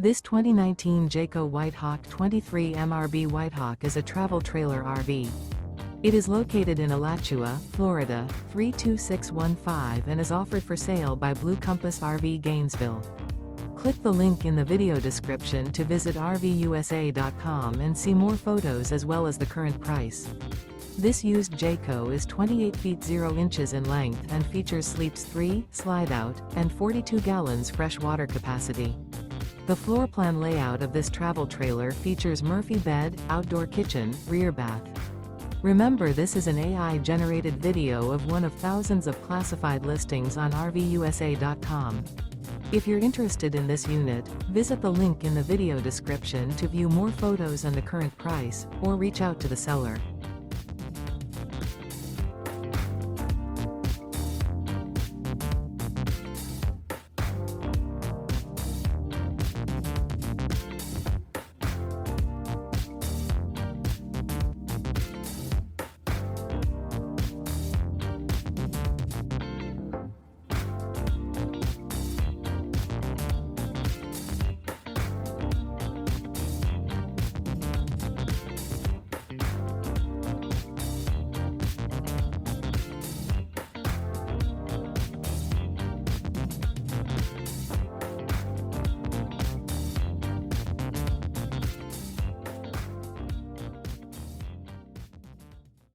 This 2019 Jayco White Hawk 23 MRB Whitehawk is a travel trailer RV. It is located in Alachua, Florida, 32615 and is offered for sale by Blue Compass RV Gainesville. Click the link in the video description to visit RVUSA.com and see more photos as well as the current price. This used Jayco is 28 feet 0 inches in length and features sleeps 3, Slideout, and 42 gallons fresh water capacity. The floor plan layout of this travel trailer features Murphy bed, outdoor kitchen, rear bath. Remember, this is an AI-generated video of one of thousands of classified listings on RVUSA.com. If you're interested in this unit, visit the link in the video description to view more photos and the current price, or reach out to the seller.